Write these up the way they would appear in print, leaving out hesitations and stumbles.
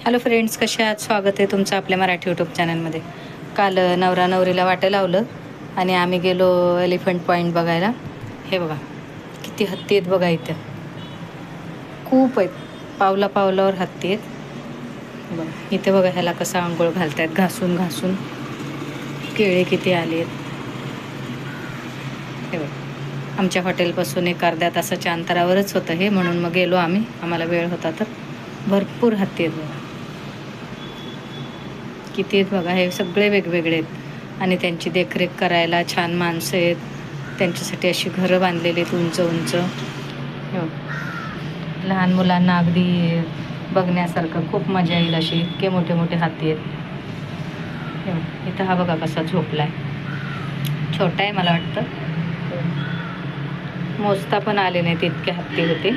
Hello friends, कसे आहात? स्वागत आहे तुमचं आपल्या मराठी यूट्यूब चॅनलमध्ये. काल नवरा नवरीला वाटं लावलं आणि आम्ही गेलो एलिफंट पॉईंट बघायला. हे बघा किती हत्ती आहेत बघा, इथं खूप आहेत, पावला पावलावर हत्ती आहेत बघा. इथे बघा ह्याला कसं आंघोळ घालतायत, घासून घासून. केळे किती आले आहेत हे बघा. आमच्या हॉटेलपासून एक अर्ध्या तासाच्या अंतरावरच होतं हे, म्हणून मग गेलो आम्ही, आम्हाला वेळ होता तर. भरपूर हत्ती आहेत बघा, किती आहेत बघा. हे सगळे वेगवेगळे आहेत आणि त्यांची देखरेख करायला छान माणसं आहेत. त्यांच्यासाठी अशी घरं बांधलेली आहेत उंच उंच. लहान मुलांना अगदी बघण्यासारखं खूप मजा येईल अशी. इतके मोठे मोठे हत्ती आहेत. इथं हा बघा कसा झोपलाय, छोटा आहे मला वाटतं, मोजता पण आले नाहीत इतके हत्ती होते.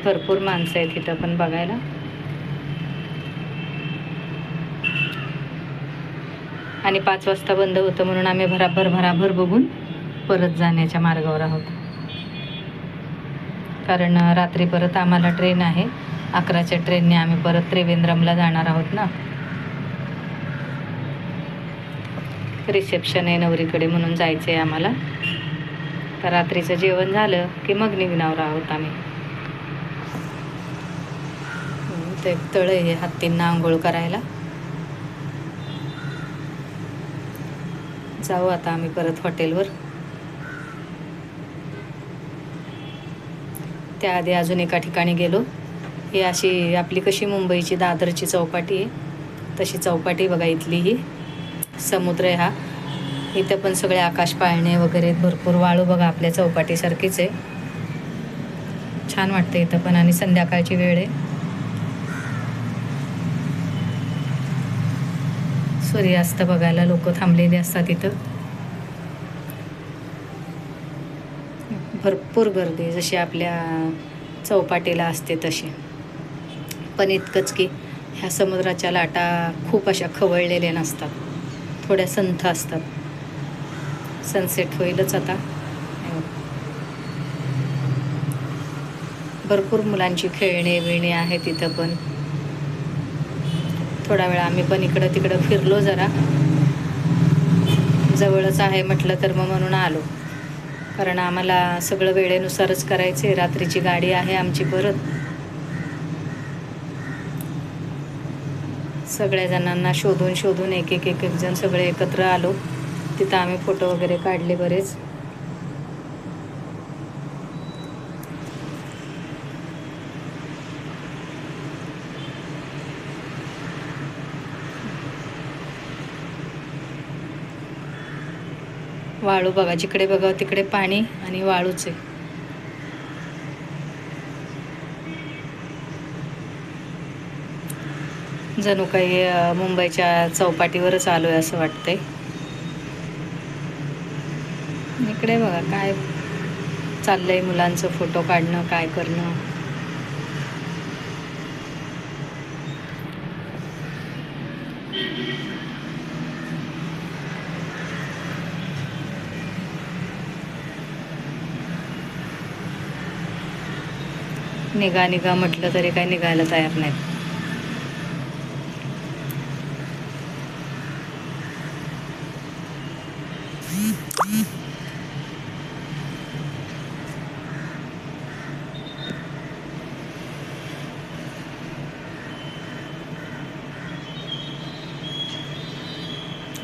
भरपूर माणसं आहेत इथं पण बघायला. आणि 5 वाजता बंद होतं म्हणून आम्ही भराभर बघून परत जाण्याच्या मार्गावर आहोत. कारण रात्री परत आम्हाला ट्रेन आहे. 11च्या ट्रेनने आम्ही परत त्रिवेंद्रमला जाणार आहोत ना. रिसेप्शन आहे नवरीकडे म्हणून जायचं आहे आम्हाला. तर रात्रीचं जेवण झालं की मग निघणार आहोत आम्ही. ते तळ आहे हत्तींना आंघोळ करायला. जाऊ आता आम्ही परत हॉटेलवर. त्याआधी अजून एका ठिकाणी गेलो. ही अशी आपली कशी मुंबईची दादरची चौपाटी आहे तशी चौपाटी बघा इथली. ही समुद्र आहे हा. इथं पण सगळे आकाश पाळणे वगैरे, भरपूर वाळू बघा, आपल्या चौपाटीसारखीच आहे. छान वाटतं इथं पण. आणि संध्याकाळची वेळ आहे, सूर्यास्त बघायला लोक थांबलेले असतात इथं. भरपूर गर्दी जशी आपल्या चौपाटीला असते तशी. पण इतकंच की ह्या समुद्राच्या लाटा खूप अशा खवळलेल्या नसतात, थोड्या संथ असतात. सनसेट होईलच आता. भरपूर मुलांची खेळणे बिळणे आहेत इथं पण. थोडा वेळ आम्ही पण इकडं तिकडं फिरलो जरा. जवळच आहे म्हटलं तर मग म्हणून आलो. कारण आम्हाला सगळं वेळेनुसारच करायचं आहे. रात्रीची गाडी आहे आमची परत. सगळ्या जणांना शोधून शोधून एक एक जण सगळे एकत्र आलो. तिथं आम्ही फोटो वगैरे काढले बरेच. वाळू बघा, जिकडे बघा तिकडे पाणी आणि वाळूच आहे. जणू काही मुंबईच्या चौपाटीवरच आलोय असं वाटतंय. इकडे बघा काय चाललंय, मुलांचं फोटो काढणं, काय करणं. निघा म्हटलं तरी काही निघायला तयार नाहीत.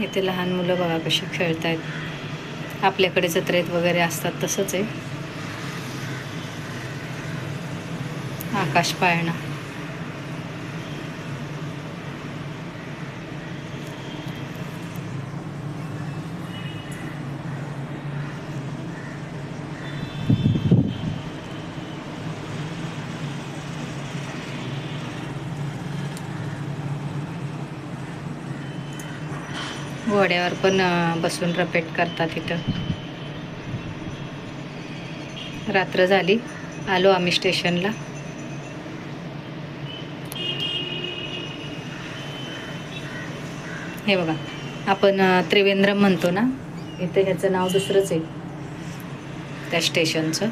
इथे लहान मुलं बघा कशी खेळतायत. आपल्याकडे जत्रेत वगैरे असतात तसंच आहे. आकाश पाळणा. घोड्यावर पण बसून रपेट करतात इथं. रात्र झाली, आलो आम्ही स्टेशनला. हे बघा, आपण त्रिवेंद्रम म्हणतो ना, इथं ह्याचं नाव दुसरंच आहे त्या स्टेशनचं.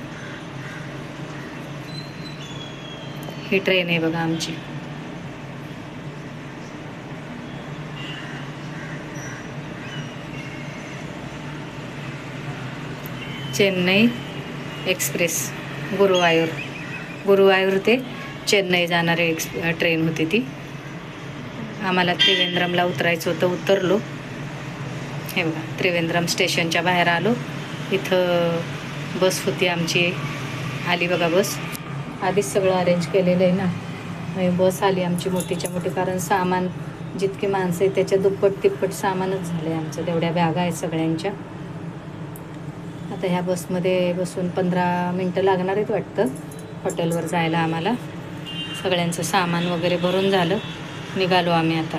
ही ट्रेन आहे बघा आमची. चेन्नई एक्सप्रेस गुरुवायूर ते चेन्नई जाणारी ट्रेन होती ती. आम्हाला त्रिवेंद्रमला उतरायचं होतं, उतरलो. हे बघा त्रिवेंद्रम स्टेशनच्या बाहेर आलो. इथं बस होती आमची, आली बघा बस. आधीच सगळं अरेंज केलेलं आहे ना. बस आली आमची मोठीच्या मोठी, कारण सामान जितकी माणसं आहे त्याच्या दुप्पट तिप्पट सामानच झालं आहे आमचं. तेवढ्या बॅगा आहेत सगळ्यांच्या. आता ह्या बसमध्ये बसून 15 मिनटं लागणार आहेत वाटतं हॉटेलवर जायला आम्हाला. सगळ्यांचं सामान वगैरे भरून झालं, निघालो आम्ही आता.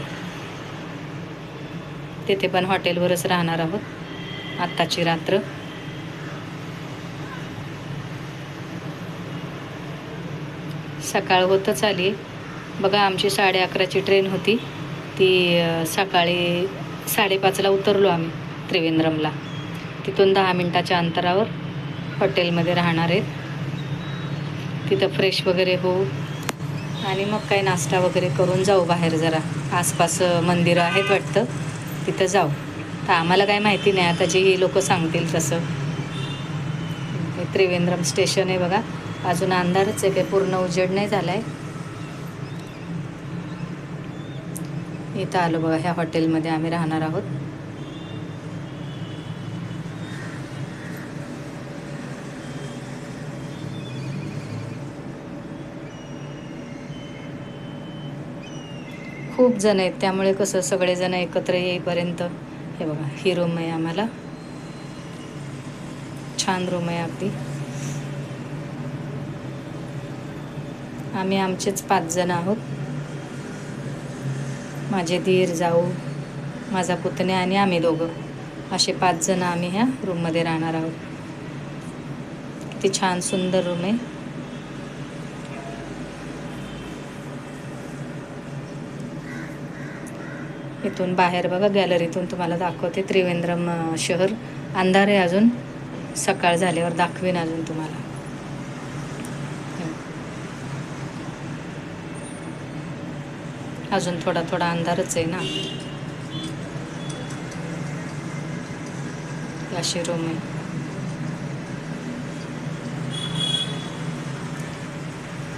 तिथे पण हॉटेलवरच राहणार आहोत आत्ताची रात्र. सकाळ होतच आली बघा. आमची 11:30ची ट्रेन होती ती. सकाळी 5:30ला उतरलो आम्ही त्रिवेंद्रमला. तिथून 10 मिनटाच्या अंतरावर हॉटेलमध्ये राहणार आहेत. तिथं फ्रेश वगैरे होऊ आणि मग काही नाश्ता वगैरे करून जाऊ बाहेर. जरा आसपास मंदिरं आहेत वाटतं, तिथं जाऊ. तर आम्हाला काय माहिती नाही, आता जे ही लोक सांगतील तसं. हे त्रिवेंद्रम स्टेशन आहे बघा. अजून अंधारच आहे, काही पूर्ण उजेड नाही झाला आहे. इथं आलो बघा, ह्या हॉटेलमध्ये आम्ही राहणार आहोत. खूप जण आहेत, त्यामुळे कसं सगळेजण एकत्र येईपर्यंत. हे बघा ही रूम आहे आम्हाला. छान रूम आहे अगदी. आम्ही आमचेच 5 जण आहोत. माझे दीर, जाऊ, माझा पुतण्या आणि आम्ही दोघं, असे 5 जण आम्ही ह्या रूममध्ये राहणार आहोत. किती छान सुंदर रूम आहे. इथून बाहेर बघा, गॅलरीतून तुम्हाला दाखवते त्रिवेंद्रम शहर. अंधार आहे अजून, सकाळ झाल्यावर दाखवेन अजून तुम्हाला. अजून थोडा थोडा अंधारच आहे ना. अशी रूम आहे.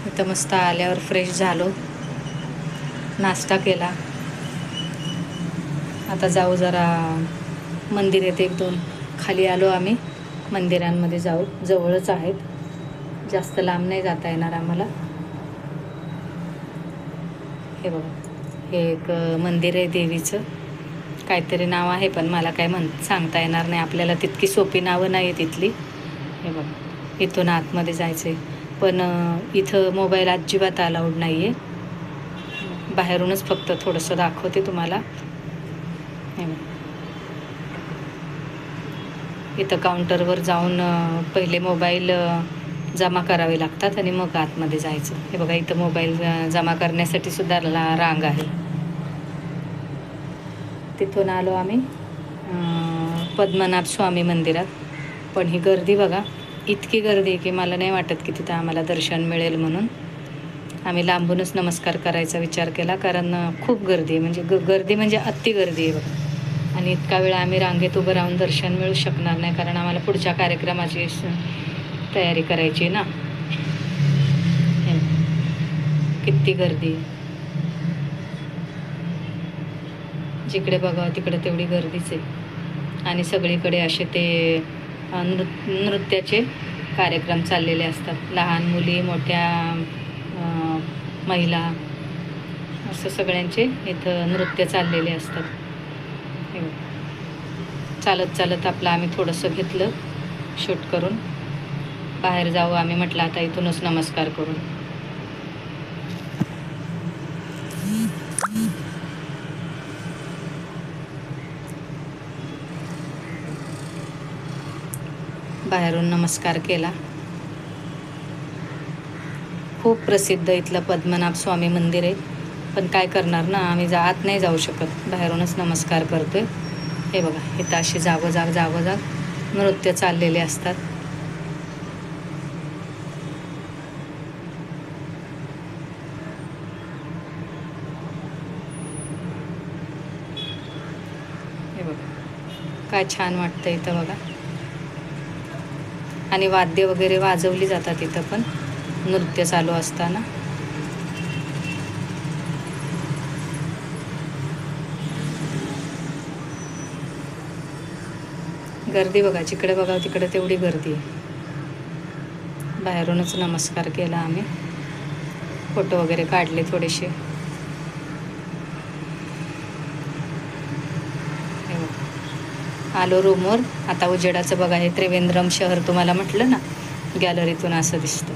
इथं मस्त आल्यावर फ्रेश झालो, नाश्ता केला. आता जाऊ जरा मंदिर आहेत 1-2 खाली आलो आम्ही. मंदिरांमध्ये जाऊ, जवळच आहेत, जास्त लांब नाही जाता येणार आम्हाला. हे बघा, हे एक मंदिर आहे देवीचं. काहीतरी नाव आहे पण मला काय सांगता येणार नाही. आपल्याला तितकी सोपी नावं नाही आहे तिथली. हे बघा, इथून आतमध्ये जायचं आहे, पण इथं मोबाईल अजिबात अलाउड नाही आहे. बाहेरूनच फक्त थोडंसं दाखवते तुम्हाला. इथं काउंटरवर जाऊन पहिले मोबाईल जमा करावे लागतात आणि मग आतमध्ये जायचं. हे बघा, इथं मोबाईल जमा करण्यासाठी सुद्धा रांग आहे. तिथून आलो आम्ही पद्मनाभ स्वामी मंदिरात. पण ही गर्दी बघा, इतकी गर्दी आहे की मला नाही वाटत की तिथं आम्हाला दर्शन मिळेल म्हणून. आम्ही लांबूनच नमस्कार करायचा विचार केला, कारण खूप गर्दी आहे. म्हणजे गर्दी म्हणजे अति गर्दी आहे बघा. आणि इतका वेळ आम्ही रांगेत उभं राहून दर्शन मिळू शकणार नाही, कारण आम्हाला पुढच्या कार्यक्रमाची तयारी करायची ना. किती गर्दी, जिकडे बघा तिकडे तेवढी गर्दीच आहे. आणि सगळीकडे असे ते नृत्याचे कार्यक्रम चाललेले असतात. लहान मुली, मोठ्या महिला, असं सगळ्यांचे इथं नृत्य चाललेले असतात. चालत चालत आपलं आम्ही थोडंसं घेतलं शूट करून. बाहेर जाऊ आम्ही म्हटलं आता इथूनच नमस्कार करून. बाहेरून नमस्कार केला. खूप प्रसिद्ध इथलं पद्मनाभ स्वामी मंदिर आहे, पण काय करणार ना, आम्ही आत नाही जाऊ शकत, बाहेरूनच नमस्कार करतोय. हे बघा, इथं अशी जागोजाग नृत्य चाललेले असतात. काय छान वाटतं इथं बघा. आणि वाद्य वगैरे वाजवली जातात इथं पण नृत्य चालू असताना. गर्दी बघा, जिकडे बघा तिकडे तेवढी गर्दी आहे. बाहेरूनच नमस्कार केला आम्ही, फोटो वगैरे काढले थोडेसे. आलो रूमवर. आता उजेडाचं बघा, हे त्रिवेंद्रम शहर तुम्हाला म्हटलं ना, गॅलरीतून असं दिसतं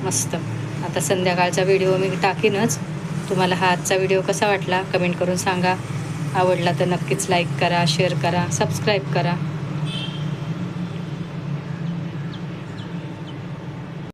मस्त. आता संध्याकाळचा व्हिडिओ मी टाकीनच. तुम्हाला हा आजचा व्हिडिओ कसा वाटला कमेंट करून सांगा. आवडला तर नक्कीच लाईक करा, शेअर करा, सबस्क्राईब करा.